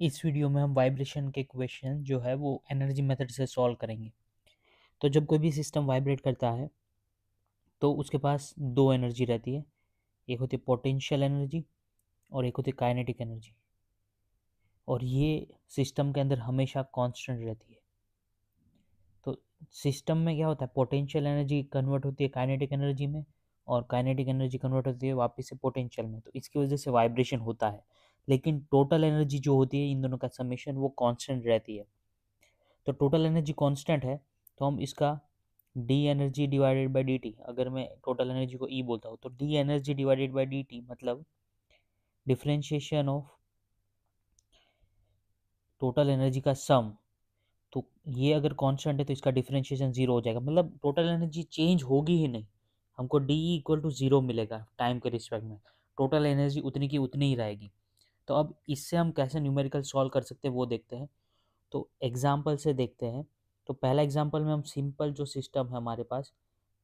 इस वीडियो में हम वाइब्रेशन के क्वेश्चन जो है वो एनर्जी मेथड से सॉल्व करेंगे। तो जब कोई भी सिस्टम वाइब्रेट करता है तो उसके पास दो एनर्जी रहती है। एक होती है पोटेंशियल एनर्जी और एक होती है काइनेटिक एनर्जी, और ये सिस्टम के अंदर हमेशा कांस्टेंट रहती है। तो सिस्टम में क्या होता है, पोटेंशियल एनर्जी कन्वर्ट होती है काइनेटिक एनर्जी में और काइनेटिक एनर्जी कन्वर्ट होती है वापस से पोटेंशियल में। तो इसकी वजह से वाइब्रेशन होता है, लेकिन टोटल एनर्जी जो होती है इन दोनों का समेशन वो कांस्टेंट रहती है। तो टोटल एनर्जी कांस्टेंट है, तो हम इसका D energy divided by D T, अगर मैं टोटल एनर्जी को ई बोलता हूँ तो D energy divided by D T मतलब डिफरेंशिएशन ऑफ टोटल एनर्जी का सम। तो ये अगर कांस्टेंट है तो इसका डिफरेंशिएशन जीरो हो जाएगा, मतलब टोटल एनर्जी चेंज होगी ही नहीं। हमको डी इक्वल टू जीरो मिलेगा टाइम के रिस्पेक्ट में, टोटल एनर्जी उतनी की उतनी ही रहेगी। तो अब इससे हम कैसे न्यूमेरिकल सॉल्व कर सकते हैं वो देखते हैं। तो एग्जाम्पल से देखते हैं। तो पहला एग्जाम्पल में हम सिंपल जो सिस्टम है हमारे पास,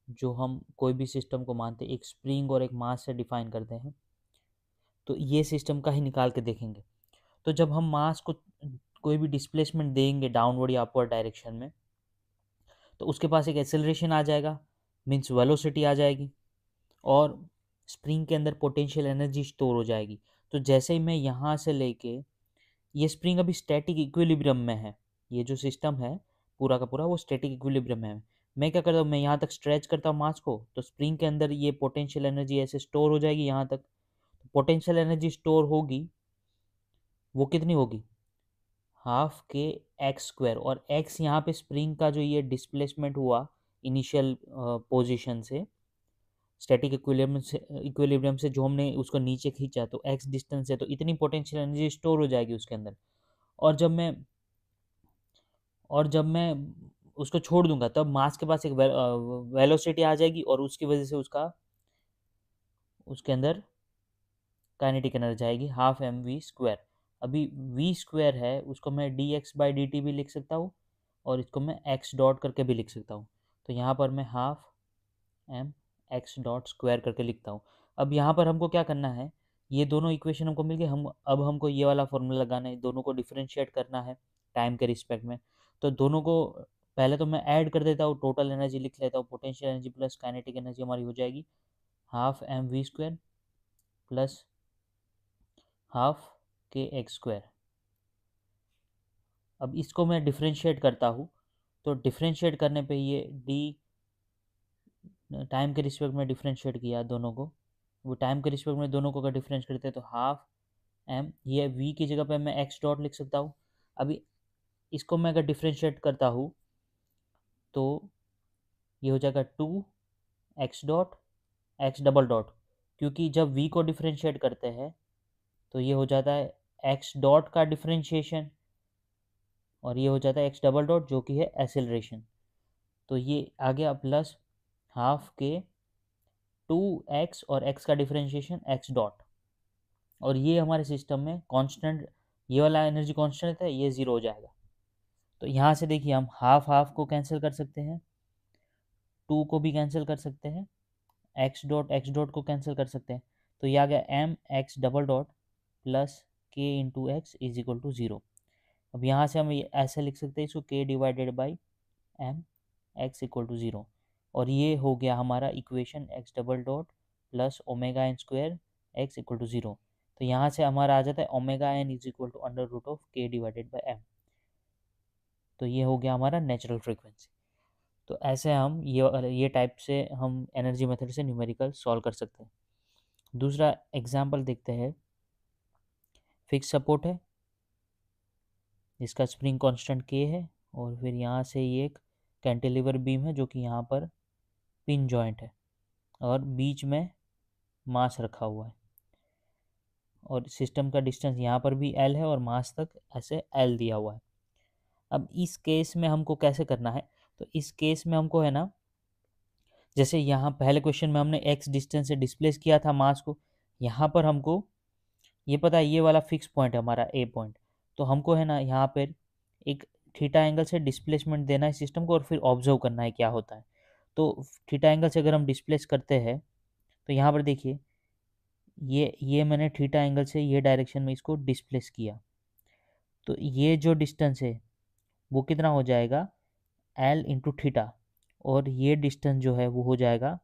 जो हम कोई भी सिस्टम को मानते हैं, एक स्प्रिंग और एक मास से डिफाइन करते हैं, तो ये सिस्टम का ही निकाल के देखेंगे। तो जब हम मास को कोई भी डिस्प्लेसमेंट देंगे डाउनवर्ड या अपवर्ड डायरेक्शन में, तो उसके पास एक एक्सेलरेशन आ जाएगा, मीन्स वेलोसिटी आ जाएगी, और स्प्रिंग के अंदर पोटेंशियल एनर्जी स्टोर हो जाएगी। तो जैसे ही मैं यहाँ से लेके, ये स्प्रिंग अभी स्टैटिक इक्विलिब्रियम में है, ये जो सिस्टम है पूरा का पूरा वो स्टैटिक इक्विलिब्रियम में है। मैं क्या करता हूँ, मैं यहाँ तक स्ट्रेच करता हूँ मास को, तो स्प्रिंग के अंदर ये पोटेंशियल एनर्जी ऐसे स्टोर हो जाएगी यहाँ तक। पोटेंशियल एनर्जी स्टोर होगी, वो कितनी होगी, हाफ के एक्स स्क्वायर। और एक्स यहाँ पे स्प्रिंग का जो ये डिस्प्लेसमेंट हुआ इनिशियल पोजीशन से, स्टैटिक इक्विलिब्रियम से जो हमने उसको नीचे खींचा, तो एक्स डिस्टेंस है, तो इतनी पोटेंशियल एनर्जी स्टोर हो जाएगी उसके अंदर। और जब मैं उसको छोड़ दूंगा तब मास के पास एक वेलोसिटी आ जाएगी, और उसकी वजह से उसके अंदर काइनेटिक एनर्जी आएगी हाफ एम वी स्क्वायर। अभी वी स्क्वायर है उसको मैं D x by D T भी लिख सकता हूँ, और इसको मैं एक्स डॉट करके भी लिख सकता हूँ। तो यहाँ पर मैं half M X dot square करके लिखता हूँ। अब यहाँ पर हमको क्या करना है, ये दोनों इक्वेशन हमको मिल गए, अब हमको ये वाला फॉर्मूला लगाना है, दोनों को डिफरेंशिएट करना है टाइम के रिस्पेक्ट में। तो दोनों को पहले तो मैं ऐड कर देता हूँ, टोटल एनर्जी लिख लेता हूँ, potential energy plus kinetic energy हमारी हो जाएगी half M V square plus half K X square. अब इसको मैं डिफरेंशिएट करता हूँ, तो डिफरेंशिएट करने पे ये डी टाइम के रिस्पेक्ट में डिफरेंशिएट किया दोनों को, वो टाइम के रिस्पेक्ट में दोनों को अगर डिफरेंस करते हैं तो हाफ एम, ये वी की जगह पे मैं एक्स डॉट लिख सकता हूँ। अभी इसको मैं अगर डिफरेंशिएट करता हूँ तो ये हो जाएगा two X dot X double dot, क्योंकि जब वी को डिफरेंशिएट करते हैं तो ये हो जाता है एक्स डॉट का डिफरेंशिएशन, और ये हो जाता है एक्स डबल डॉट जो कि है एसिलरेशन। तो ये आ गया प्लस हाफ के टू एक्स और एक्स का डिफरेंशिएशन एक्स डॉट, और ये हमारे सिस्टम में कांस्टेंट, ये वाला एनर्जी कांस्टेंट है, ये ज़ीरो हो जाएगा। तो यहाँ से देखिए हम हाफ हाफ को कैंसिल कर सकते हैं, टू को भी कैंसिल कर सकते हैं, एक्स डॉट को कैंसिल कर सकते हैं। तो ये आ गया M X double dot plus K into X is equal to zero. अब यहाँ से हम ऐसे लिख सकते हैं इसको, K divided by M X equal to zero, और ये हो गया हमारा equation X double dot plus omega N square X equal to zero. तो यहाँ से हमारा आ जाता है omega N is equal to under root of K divided by M. तो ये हो गया हमारा नेचुरल फ्रीक्वेंसी। तो ऐसे हम ये टाइप से हम एनर्जी मेथड से न्यूमेरिकल सॉल्व कर सकते हैं। दूसरा एग्जाम्पल देखते हैं। फिक्स सपोर्ट है, इसका स्प्रिंग कांस्टेंट के है, और फिर यहाँ से ये एक कैंटिलीवर बीम है जो कि यहाँ पर पिन जॉइंट है, और बीच में मास रखा हुआ है, और सिस्टम का डिस्टेंस यहाँ पर भी एल है, और मास तक ऐसे एल दिया हुआ है। अब इस केस में हमको कैसे करना है, तो इस केस में हमको है ना, जैसे यहाँ पहले क्वेश्चन में हमने एक्स डिस्टेंस से डिस्प्लेस किया था मास को, यहाँ पर हमको ये पता है ये वाला फिक्स पॉइंट है हमारा ए पॉइंट, तो हमको है ना यहाँ पर एक थीटा एंगल से डिस्प्लेसमेंट देना है सिस्टम को, और फिर ऑब्जर्व करना है क्या होता है। तो थीटा एंगल से अगर हम डिस्प्लेस करते हैं तो यहाँ पर देखिए ये मैंने थीटा एंगल से ये डायरेक्शन में इसको डिस्प्लेस किया, तो ये जो डिस्टेंस है वो कितना हो जाएगा एल इंटू थीटा, और ये डिस्टेंस जो है वो हो जाएगा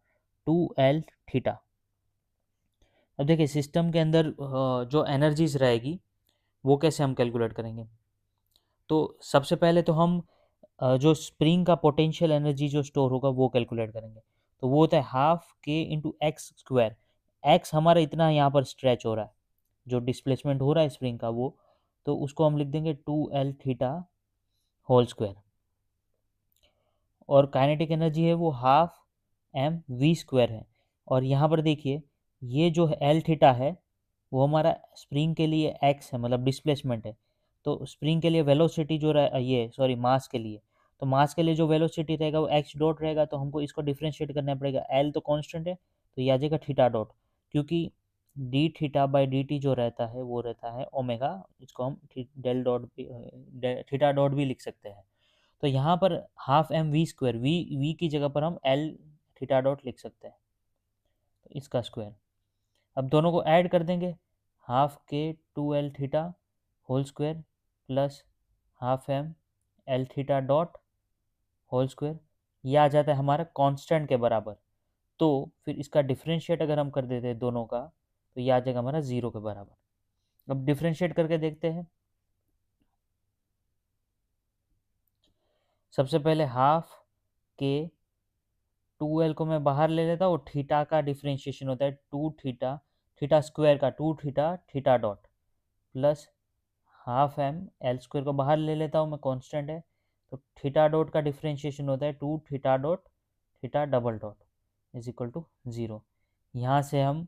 2L थीटा। अब देखिए सिस्टम के अंदर जो एनर्जीज रहेगी वो कैसे हम कैलकुलेट करेंगे। तो सबसे पहले तो हम जो स्प्रिंग का पोटेंशियल एनर्जी जो स्टोर होगा वो कैलकुलेट करेंगे। तो वो होता है हाफ के इंटू एक्स स्क्वायर। एक्स हमारा इतना यहाँ पर स्ट्रेच हो रहा है, जो डिस्प्लेसमेंट हो रहा है स्प्रिंग का वो, तो उसको हम लिख देंगे 2L थीटा होल स्क्वायर। और काइनेटिक एनर्जी है वो हाफ एम वी स्क्वायर है। और यहाँ पर देखिए ये जो एल थीटा है वो हमारा स्प्रिंग के लिए एक्स है, मतलब डिस्प्लेसमेंट है। तो स्प्रिंग के लिए वेलोसिटी जो ये सॉरी मास के लिए, तो मास के लिए जो वेलोसिटी रहेगा वो एक्स डॉट रहेगा। तो हमको इसको डिफ्रेंशिएट करना पड़ेगा, एल तो कांस्टेंट है तो ये आ जाएगा थीटा डॉट, क्योंकि D theta by D T जो रहता है वो रहता है ओमेगा, इसको हम डेल डॉट भी थीटा डॉट भी लिख सकते हैं। तो यहाँ पर half M V square, V की जगह पर हम एल थीटा डॉट लिख सकते हैं, तो इसका स्क्वायर। अब दोनों को ऐड कर देंगे, half K 2L theta whole square plus half M L theta dot whole square, ये आ जाता है हमारा कांस्टेंट के बराबर। तो फिर इसका डिफरेंशिएट अगर हम कर देते हैं दोनों का, तो ये आ जाएगा हमारा 0 के बराबर। अब डिफरेंशिएट करके देखते हैं। सबसे पहले हाफ के 2L को मैं बाहर ले लेता हूँ, थीटा का डिफ्रेंशिएशन होता है 2 थीटा, थीटा स्क्वायर का 2 theta theta dot plus half M L square को बाहर ले लेता हूँ मैं, कांस्टेंट है। तो थीटा डॉट का डिफ्रेंशिएशन होता है 2 theta dot theta double dot is equal to 0। यहाँ से हम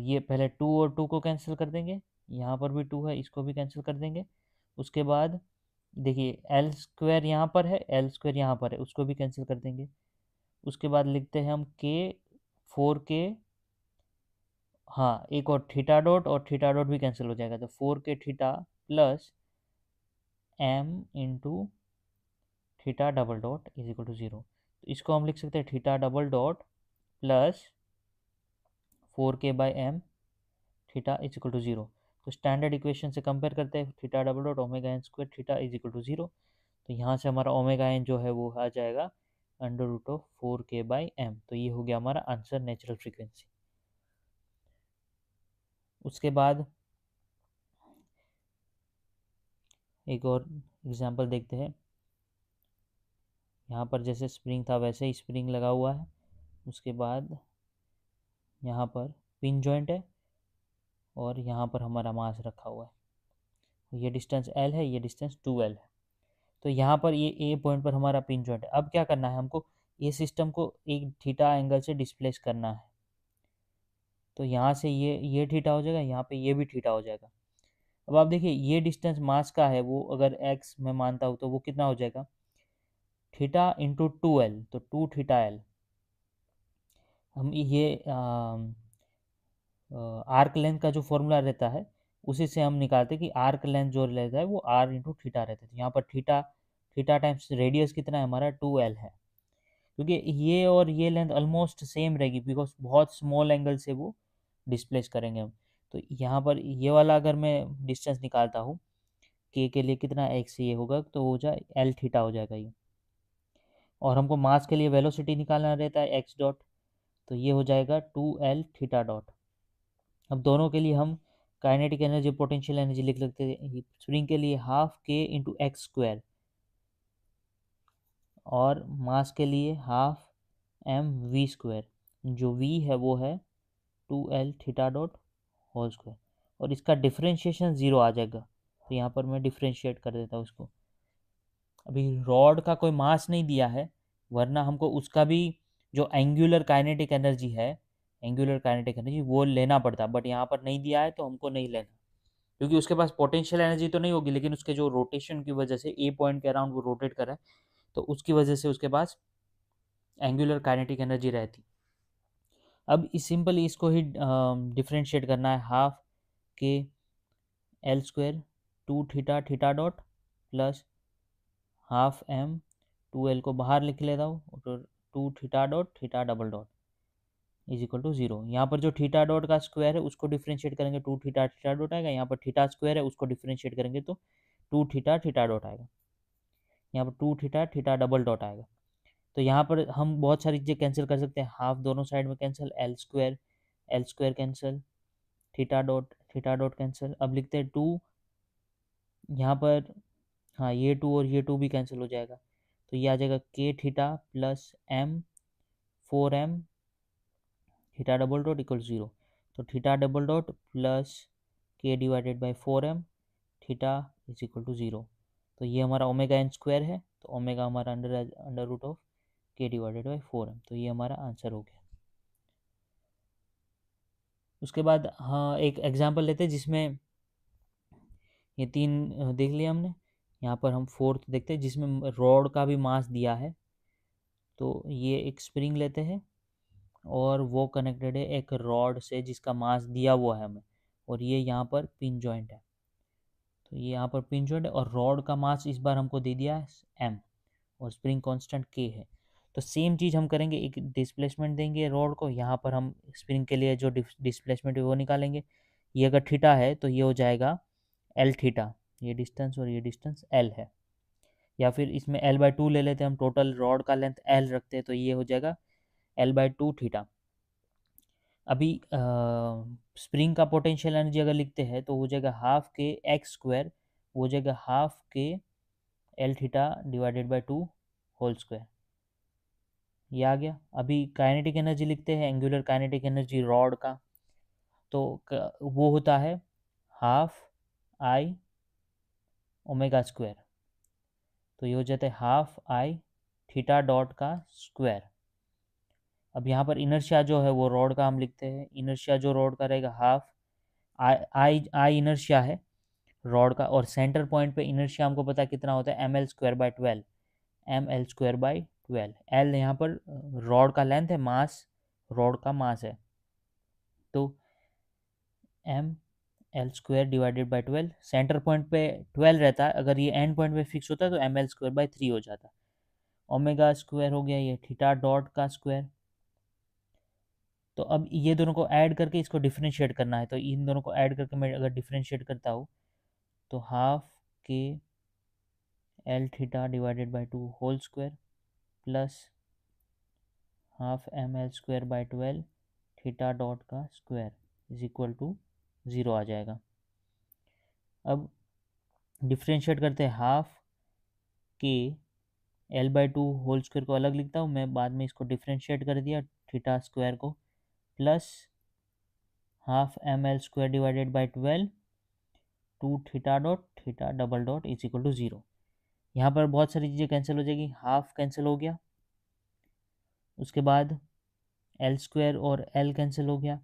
ये पहले 2 और 2 को कैंसिल कर देंगे, यहाँ पर भी 2 है इसको भी कैंसिल कर देंगे। उसके बाद देखिए एल स्क्वायर यहाँ पर है, एल स्क्वायर यहाँ पर है, उसको भी कैंसिल कर देंगे। उसके बाद लिखते हैं हम के 4 के, हाँ एक और थीटा डॉट और थीटा डॉट भी कैंसिल हो जाएगा, तो 4 K theta plus M into theta double dot is equal to 0। तो इसको हम लिख सकते हैं theta double dot plus 4 K by M theta is equal to 0। तो स्टैंडर्ड इक्वेशन से कंपेयर करते हैं, theta double dot omega N square theta is equal to 0। तो यहाँ से हमारा ओमेगा एन जो है वो आ जाएगा अंडर रूट ऑफ 4 के/m। तो ये हो गया हमारा आंसर, नेचुरल फ्रीक्वेंसी। उसके बाद एक और एग्जांपल देखते हैं। यहाँ पर जैसे स्प्रिंग था वैसे ही स्प्रिंग लगा हुआ है, उसके बाद यहाँ पर पिन जॉइंट है और यहाँ पर हमारा मास रखा हुआ है। ये डिस्टेंस L है, ये डिस्टेंस 2L है। तो यहाँ पर ये ए पॉइंट पर हमारा पिन जॉइंट है। अब क्या करना है हमको, ये सिस्टम को एक थीटा एंगल से डिस्प्लेस करना है। तो यहाँ से ये थीटा हो जाएगा, यहाँ पे ये भी थीटा हो जाएगा। अब आप देखिए ये डिस्टेंस मास का है, वो अगर x मैं मानता हूँ तो वो कितना हो जाएगा, थीटा इंटू 2L, तो 2 थीटा एल। हम ये आर्क लेंथ का जो फॉर्मूला रहता है उसी से हम निकालते हैं कि आर्क लेंथ जो रहता है वो आर इंटू थीटा रहता है। तो यहाँ पर थीटा थीटा टाइम्स रेडियस कितना है हमारा 2L है, क्योंकि ये और ये लेंथ ऑलमोस्ट सेम रहेगी बिकॉज बहुत स्मॉल एंगल से वो डिस्प्लेस करेंगे हम। तो यहाँ पर ये वाला अगर मैं डिस्टेंस निकालता हूँ के लिए कितना एक्स ये होगा, तो हो जाए एल थीटा हो जाएगा ये। और हमको मास के लिए वेलोसिटी निकालना रहता है एक्स डॉट, तो ये हो जाएगा 2L थीटा डॉट। अब दोनों के लिए हम काइनेटिक एनर्जी पोटेंशियल एनर्जी लिख लेते हैं। स्प्रिंग के लिए हाफ के इंटू एक्स स्क्वायर और मास के लिए हाफ एम वी स्क्वायर, जो वी है वो है 2L theta dot whole square. और इसका डिफ्रेंशिएशन 0 आ जाएगा, तो यहाँ पर मैं डिफ्रेंशिएट कर देता हूँ उसको। अभी रॉड का कोई मास नहीं दिया है, वरना हमको उसका भी जो एंगुलर काइनेटिक एनर्जी है, एंगुलर काइनेटिक एनर्जी वो लेना पड़ता, बट यहाँ पर नहीं दिया है तो हमको नहीं लेना, क्योंकि उसके पास पोटेंशियल एनर्जी तो नहीं होगी, लेकिन उसके जो रोटेशन की वजह से ए पॉइंट के अराउंड वो रोटेट कर रहा है, तो उसकी वजह से उसके पास एंगुलर काइनेटिक एनर्जी रहती। अब इस सिंपली इसको ही डिफ्रेंशिएट करना है, half K L square 2 theta theta dot plus half M 2L को बाहर लिख लेता हूँ, तो 2 theta dot theta double dot is equal to 0। यहाँ पर जो थीटा डॉट का स्क्वायर है उसको डिफ्रेंशिएट करेंगे 2 थीटा थीटा डॉट आएगा। यहाँ पर थीटा स्क्वायर है उसको डिफ्रेंशिएट करेंगे तो 2 थीटा थीटा डॉट आएगा। यहाँ पर 2 थीटा थीटा डबल डॉट आएगा। तो यहाँ पर हम बहुत सारी चीज़ें कैंसिल कर सकते हैं। हाफ दोनों साइड में cancel, L square cancel, theta dot cancel. अब लिखते हैं 2, यहाँ पर हाँ ये 2 और ये 2 भी कैंसिल हो जाएगा। तो ये आ जाएगा K theta plus M 4m theta double dot equal 0। तो theta double dot plus K divided by 4m theta is equal to 0। तो ये हमारा ओमेगा एन स्क्वायर है। तो ओमेगा हमारा under root of K divided by 4m। तो ये हमारा आंसर हो गया। उसके बाद हाँ एक एग्जांपल लेते हैं जिसमें ये 3 देख लिया हमने। यहाँ पर हम 4th देखते हैं जिसमें रॉड का भी मास दिया है। तो ये एक स्प्रिंग लेते हैं और वो कनेक्टेड है एक रॉड से जिसका मास दिया हुआ है हमें, और ये यहाँ पर पिन जॉइंट है। तो ये यहाँ पर पिन जॉइंट है और रॉड का मास इस बार हमको दे दिया है m और स्प्रिंग कांस्टेंट k है। तो सेम चीज़ हम करेंगे, एक डिस्प्लेसमेंट देंगे रॉड को। यहाँ पर हम स्प्रिंग के लिए जो डिस्प्लेसमेंट है वो निकालेंगे। ये अगर थीटा है तो ये हो जाएगा एल थीटा, ये डिस्टेंस और ये डिस्टेंस एल है। या फिर इसमें l/2 ले लेते हैं हम, टोटल रॉड का लेंथ l रखते हैं तो ये हो जाएगा l/2 थीटा। अभी स्प्रिंग का पोटेंशियल एनर्जी अगर लिखते हैं तो हो जाएगा हाफ के एक्स स्क्वायर, वो जाएगा half K L theta divided by 2 whole square. ये आ गया। अभी काइनेटिक एनर्जी लिखते हैं, एंगुलर काइनेटिक एनर्जी रॉड का, तो वो होता है हाफ आई ओमेगा स्क्वायर। तो ये हो जाता है हाफ आई थीटा डॉट का स्क्वायर। अब यहाँ पर इनर्शिया जो है वो रॉड का हम लिखते हैं, इनर्शिया जो रॉड का रहेगा हाफ आई इनर्शिया है रॉड का, और सेंटर पॉइंट पे इनर्शिया हमको पता है कितना होता है ml² बाई 12। एल यहाँ पर रॉड का लेंथ है, मास रॉड का मास है। तो ml² divided by 12, centre point पे 12 रहता है, अगर ये एंड पॉइंट पे फिक्स होता है तो ml² बाई 3 हो जाता है। ओमेगा स्क्वायर हो गया ये थीटा डॉट का स्क्वायर। तो अब ये दोनों को ऐड करके इसको डिफरेंशिएट करना है। तो इन दोनों को ऐड करके मैं अगर डिफरेंशिएट करता हूँ तो half K L theta divided by 2 whole square plus half ml² by 12 theta dot का स्क्वायर इज इक्वल टू 0 आ जाएगा। अब डिफरेंशिएट करते हैं, हाफ के l/2 होल स्क्वायर को अलग लिखता हूँ मैं, बाद में इसको डिफरेंशिएट कर दिया थीटा स्क्वायर को, plus half ml² divided by 12 2 theta double dot is equal to 0। यहाँ पर बहुत सारी चीज़ें कैंसिल हो जाएगी, हाफ कैंसिल हो गया, उसके बाद l² और l कैंसिल हो गया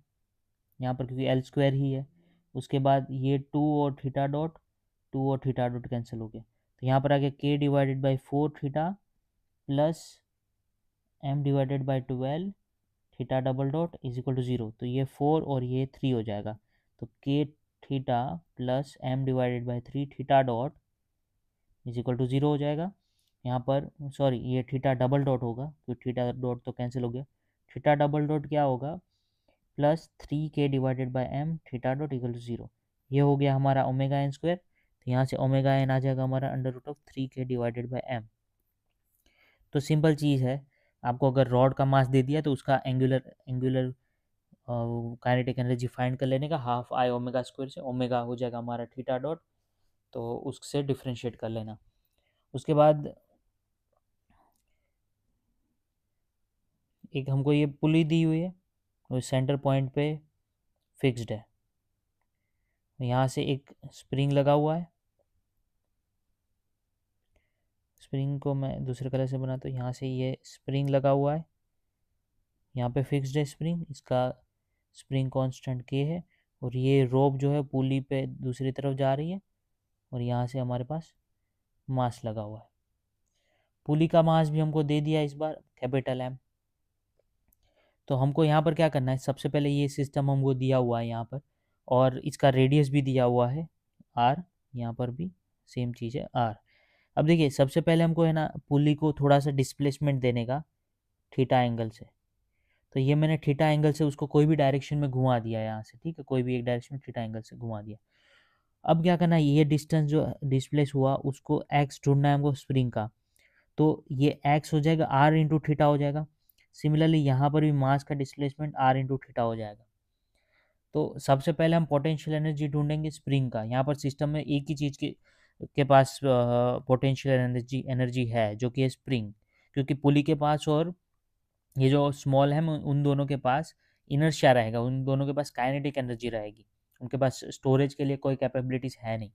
यहाँ पर क्योंकि l² ही है। उसके बाद ये 2 और थीटा डॉट कैंसिल हो गया। तो यहाँ पर आ गया k divided by 4 theta plus m divided by 12 theta double dot is equal to 0। तो ये 4 और ये 3 हो जाएगा। तो k theta plus m divided by 3 theta dot is equal to 0 हो जाएगा। यहाँ पर सॉरी ये थीटा डबल डॉट होगा क्योंकि थीटा डॉट तो कैंसिल हो गया। थीटा डबल डॉट क्या होगा, plus 3k divided by m theta dot equal to 0। ये हो गया हमारा ओमेगा एन स्क्वायर। तो यहाँ से ओमेगा एन आ जाएगा हमारा under root of 3k divided by m। तो सिंपल चीज़ है, आपको अगर रॉड का मास दे दिया तो उसका एंगुलर काइनेटिक एनर्जी फाइंड कर लेने का, हाफ आई ओमेगा स्क्वायर से ओमेगा हो जाएगा हमारा थीटा डॉट, तो उससे डिफ्रेंशिएट कर लेना। उसके बाद एक हमको ये पुली दी हुई है और सेंटर पॉइंट पे फिक्स्ड है। यहाँ से एक स्प्रिंग लगा हुआ है, स्प्रिंग को मैं दूसरे कलर से बनाता हूँ। यहाँ से ये स्प्रिंग लगा हुआ है, यहाँ पे फिक्स्ड है स्प्रिंग, इसका स्प्रिंग कांस्टेंट k है, और ये रोप जो है पुली पे दूसरी तरफ जा रही है, और यहाँ से हमारे पास मास लगा हुआ है। पुली का मास भी हमको दे दिया इस बार कैपिटल M। तो हमको यहाँ पर क्या करना है, सबसे पहले ये सिस्टम हमको दिया हुआ है यहाँ पर, और इसका रेडियस भी दिया हुआ है R, यहाँ पर भी सेम चीज़ है R। अब देखिए सबसे पहले हमको है ना पुली को थोड़ा सा डिस्प्लेसमेंट देने का थीटा एंगल से। तो ये मैंने थीटा एंगल से उसको कोई भी डायरेक्शन में घुमा दिया यहाँ से, ठीक है, कोई भी एक डायरेक्शन में थीटा एंगल से घुमा दिया। अब क्या करना है, ये डिस्टेंस जो डिस्प्लेस हुआ उसको एक्स ढूंढना है हमको स्प्रिंग का, तो ये एक्स हो जाएगा आर इंटू थीटा हो जाएगा। सिमिलरली यहाँ पर भी मास का डिस्प्लेसमेंट आर इंटू थीटा हो जाएगा। तो सबसे पहले हम पोटेंशियल एनर्जी ढूंढेंगे स्प्रिंग का। यहाँ पर सिस्टम में एक ही चीज़ के पास पोटेंशियल एनर्जी है, जो कि है स्प्रिंग, क्योंकि पुली के पास और ये जो स्मॉल है उन दोनों के पास इनर्शिया रहेगा, उन दोनों के पास काइनेटिक एनर्जी रहेगी, उनके पास स्टोरेज के लिए कोई कैपेबिलिटीज़ है नहीं।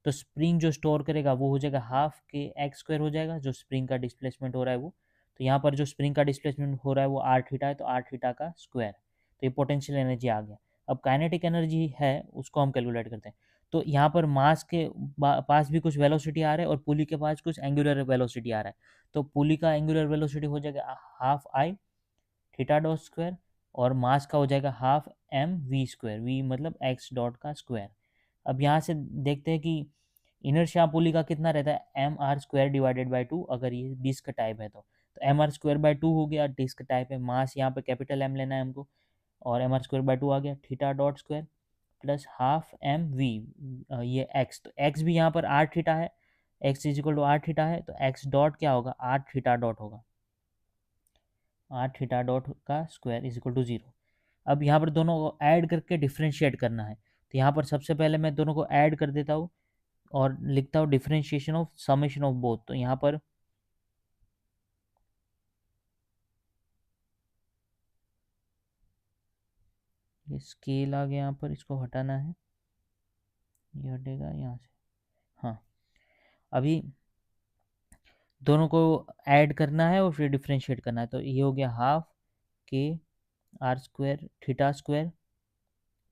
तो स्प्रिंग जो स्टोर करेगा वो हो जाएगा हाफ के एक्स स्क्वायर हो जाएगा, जो स्प्रिंग का डिस्प्लेसमेंट हो रहा है वो। तो यहाँ पर जो स्प्रिंग का डिस्प्लेसमेंट हो रहा है वो आर थीटा है, तो आर थीटा का स्क्वायर। तो ये पोटेंशियल एनर्जी आ गया। अब काइनेटिक एनर्जी है उसको हम कैलकुलेट करते हैं। तो यहाँ पर मास के पास भी कुछ वेलोसिटी आ रहा है और पुली के पास कुछ एंगुलर वेलोसिटी आ रहा है। तो पुली का एंगुलर वेलोसिटी हो जाएगा half I theta dot square, और मास का हो जाएगा half M V square, V मतलब एक्स डॉट का स्क्वायर। अब यहाँ से देखते हैं कि इनर्शिया पुली का कितना रहता है, M R square divided by two, अगर ये डिस्क टाइप है तो M R square by two हो गया, डिस्क टाइप है, मास यहाँ पे कैपिटल एम लेना है हमको, और M R square by two आ गया, theta dot square plus half M V, ये एक्स, तो एक्स भी यहाँ पर आर थीटा है, X is equal to R theta है, तो एक्स डॉट क्या होगा, आर थीटा डॉट होगा, आर थीटा डॉट का square is equal to zero. अब यहाँ पर दोनों को ऐड करके डिफ्रेंशिएट करना है, तो यहाँ पर सबसे पहले मैं दोनों को ऐड कर देता हूँ और लिखता हूँ differentiation of summation of both. तो यहाँ पर ये स्केल आ गया, यहाँ पर इसको हटाना है, ये हटेगा यहाँ से। हाँ, अभी दोनों को ऐड करना है और फिर डिफरेंशिएट करना है, तो ये हो गया half K R square theta square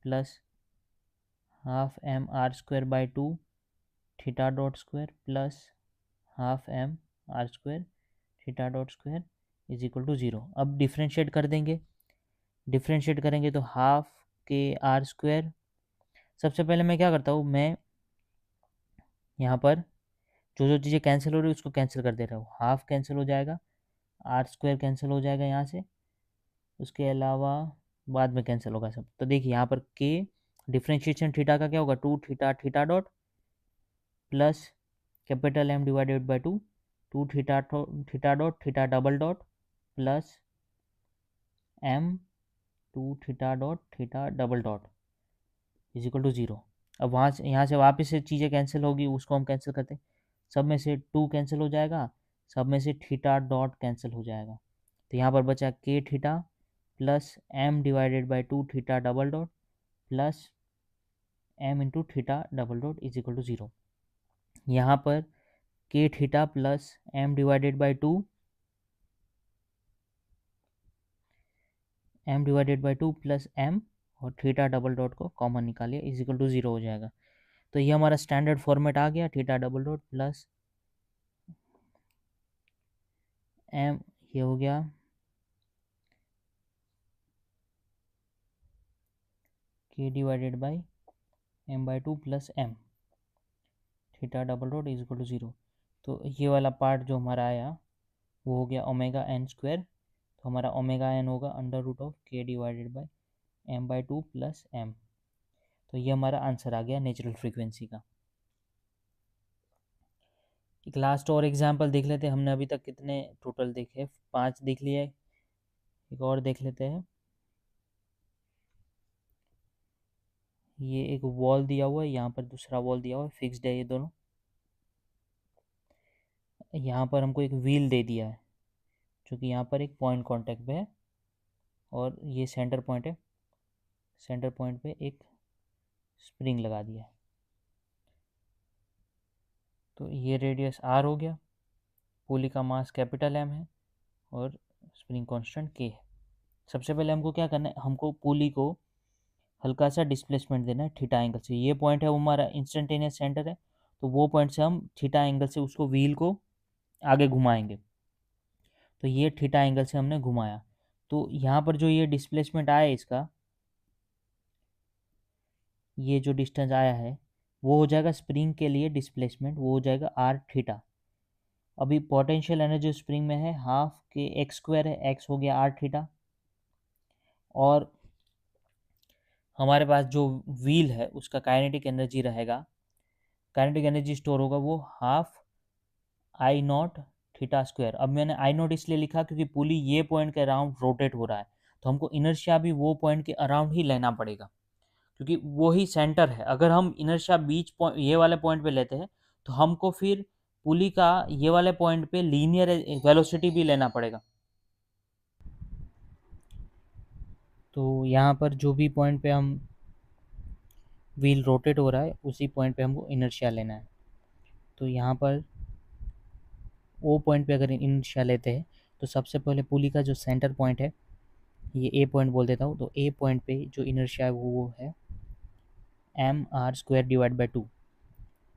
plus half M R square by two theta dot square plus half M R square theta dot square is equal to zero. अब डिफरेंशिएट कर देंगे, डिफरेंशिएट करेंगे तो हाफ के आर स्क्वायर, सबसे पहले मैं क्या करता हूँ, मैं यहाँ पर जो जो चीज़ें कैंसिल हो रही है उसको कैंसिल कर दे रहा हूँ, हाफ कैंसिल हो जाएगा, आर स्क्वायर कैंसिल हो जाएगा यहाँ से, उसके अलावा बाद में कैंसिल होगा सब। तो देखिए यहाँ पर के डिफ्रेंशिएशन थीटा का क्या होगा, two theta theta dot plus capital M divided by two, two theta theta dot theta double dot plus M two theta dot theta double dot is equal to zero. अब वहाँ से यहाँ से वापस से चीज़ें कैंसिल होगी, उसको हम कैंसिल करते हैं, सब में से टू कैंसिल हो जाएगा, सब में से थीटा डॉट कैंसिल हो जाएगा, तो यहाँ पर बचा के theta plus M divided by two theta double dot plus M into theta double dot is equal to zero. यहाँ पर K theta plus M divided by two, M divided by two plus M और theta double dot को common निकालिए is equal to zero हो जाएगा। तो ये हमारा स्टैंडर्ड फॉर्मेट आ गया, theta double dot plus M, ये हो गया K divided by M by two plus M theta double dot is equal to zero. तो ये वाला पार्ट जो हमारा आया वो हो गया ओमेगा एन स्क्वायर, तो हमारा ओमेगा एन होगा under root of K divided by M by two plus M. तो ये हमारा आंसर आ गया नेचुरल फ्रीक्वेंसी का। एक लास्ट और एग्जांपल देख लेते हैं, हमने अभी तक कितने टोटल देखे, 5 देख लिए, एक और देख लेते हैं। ये एक वॉल दिया हुआ है, यहाँ पर दूसरा वॉल दिया हुआ है, फिक्स्ड है ये दोनों। यहाँ पर हमको एक व्हील दे दिया है जो कि यहाँ पर एक पॉइंट कांटेक्ट पे है, और ये सेंटर पॉइंट है, सेंटर पॉइंट पे एक स्प्रिंग लगा दिया है। तो ये रेडियस आर हो गया, पुली का मास कैपिटल एम है और स्प्रिंग कांस्टेंट के है। सबसे पहले हमको क्या करना है, हमको पुली को हल्का सा डिस्प्लेसमेंट देना है थीटा एंगल से। ये पॉइंट है वो हमारा इंस्टेंटेनियस सेंटर है, तो वो पॉइंट से हम थीटा एंगल से उसको व्हील को आगे घुमाएंगे। तो ये थीटा एंगल से हमने घुमाया, तो यहाँ पर जो ये डिस्प्लेसमेंट आया इसका, ये जो डिस्टेंस आया है वो हो जाएगा स्प्रिंग के लिए डिस्प्लेसमेंट, वो हो जाएगा आर थीटा। अभी पोटेंशियल एनर्जी स्प्रिंग में है हाफ के एक्स स्क्वायर है, एक्स हो गया आर थीटा और हमारे पास जो व्हील है उसका काइनेटिक एनर्जी रहेगा, काइनेटिक एनर्जी स्टोर होगा वो half I not theta square. अब मैंने आई नॉट इसलिए लिखा क्योंकि पुली ये पॉइंट के अराउंड रोटेट हो रहा है, तो हमको इनर्शिया भी वो पॉइंट के अराउंड ही लेना पड़ेगा क्योंकि वो ही सेंटर है। अगर हम इनर्शिया बीच पॉइंट ये वाले पॉइंट पे लेते हैं तो हमको फिर पुली का ये वाले पॉइंट पे लीनियर वेलोसिटी भी लेना पड़ेगा। तो यहाँ पर जो भी पॉइंट पे हम व्हील रोटेट हो रहा है उसी पॉइंट पे हमको इनर्शिया लेना है। तो यहाँ पर ओ पॉइंट पे अगर इनर्शिया लेते हैं तो सबसे पहले पुली का जो सेंटर पॉइंट है, ये ए पॉइंट बोल देता हूँ, तो ए पॉइंट पे जो इनर्शिया है वो है mr²/2,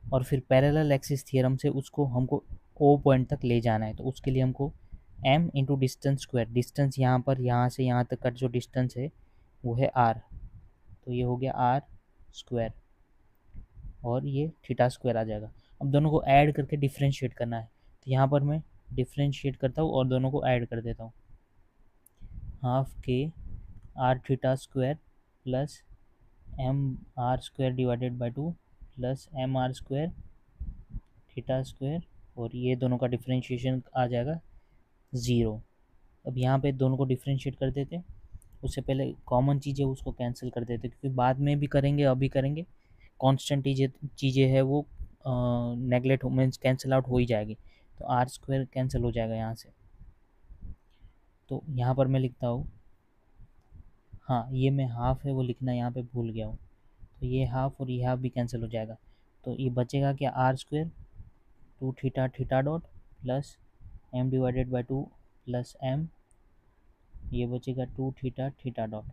और फिर पैरेलल एक्सिस थ्योरम से उसको हमको ओ पॉइंट तक ले जाना है। तो उसके लिए हमको m into distance square, distance यहाँ पर यहाँ से यहाँ तक का जो डिस्टेंस है वो है r, तो ये हो गया r स्क्वायर और ये थीटा स्क्वायर आ जाएगा। अब दोनों को ऐड करके डिफ्रेंशिएट करना है, तो यहाँ पर मैं डिफ्रेंशिएट करता हूँ और दोनों को ऐड कर देता हूँ। Half K R theta square plus mr²/2 प्लस mr² थीटा स्क्वायर, और ये दोनों का डिफ्रेंशिएशन आ जाएगा 0। अब यहाँ पे दोनों को डिफ्रेंशिएट कर देते हैं, उससे पहले कॉमन चीज़ें उसको कैंसिल कर देते क्योंकि बाद में भी करेंगे, अभी करेंगे। कांस्टेंट चीज़ें है वो नेगलेक्ट मीन्स कैंसिल आउट हो ही जाएगी, तो आर स्क्वायर कैंसिल हो जाएगा यहाँ से। तो यहाँ पर मैं लिखता हूँ, हाँ ये मैं हाफ है वो लिखना यहाँ पे भूल गया हूँ, तो ये हाफ और ये हाफ भी कैंसिल हो जाएगा। तो ये बचेगा क्या, R square 2 theta theta dot plus m/2 plus m, ये बचेगा 2 थीटा थीटा डॉट।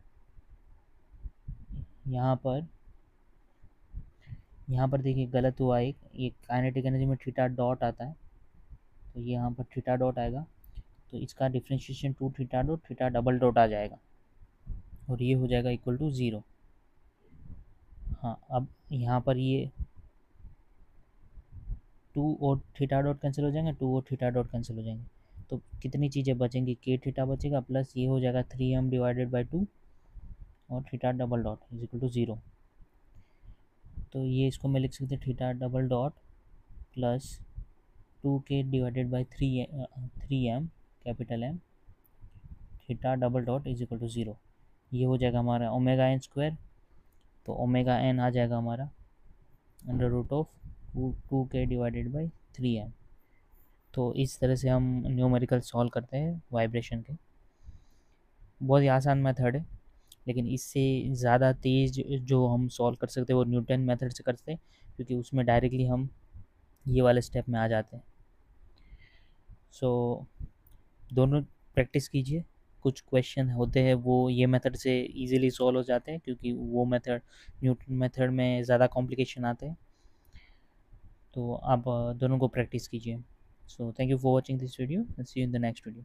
यहाँ पर देखिए गलत हुआ, एक काइनेटिक एनर्जी में थीटा डॉट आता है, तो ये यहाँ पर थीटा डॉट आएगा, तो इसका differentiation 2 theta dot theta double dot आ जाएगा और ये हो जाएगा इक्वल टू 0। हाँ अब यहाँ पर ये 2 और थीटा डॉट कैंसिल हो जाएंगे, 2 और थीटा डॉट कैंसिल हो जाएंगे, तो कितनी चीज़ें बचेंगी, के थीटा बचेगा प्लस ये हो जाएगा 3m/2 और theta double dot is equal to 0। तो ये इसको मैं लिख सकते theta double dot plus 2k/3m capital M theta double dot is equal to 0। ये हो जाएगा हमारा ओमेगा एन स्क्वायर, तो ओमेगा एन आ जाएगा हमारा अंडर रूट ऑफ 2k/3m। तो इस तरह से हम न्यूमेरिकल सॉल्व करते हैं वाइब्रेशन के। बहुत ही आसान मेथड है, लेकिन इससे ज़्यादा तेज़ जो हम सॉल्व कर सकते हैं वो न्यूटन मेथड से करते हैं क्योंकि उसमें डायरेक्टली हम ये वाले स्टेप में आ जाते हैं। सो दोनों प्रैक्टिस कीजिए, कुछ क्वेश्चन होते हैं वो ये मेथड से इजीली सॉल्व हो जाते हैं क्योंकि वो मेथड न्यूटन मेथड में ज़्यादा कॉम्प्लिकेशन आते हैं, तो आप दोनों को प्रैक्टिस कीजिए। So thank you for watching this video, see you in the next video.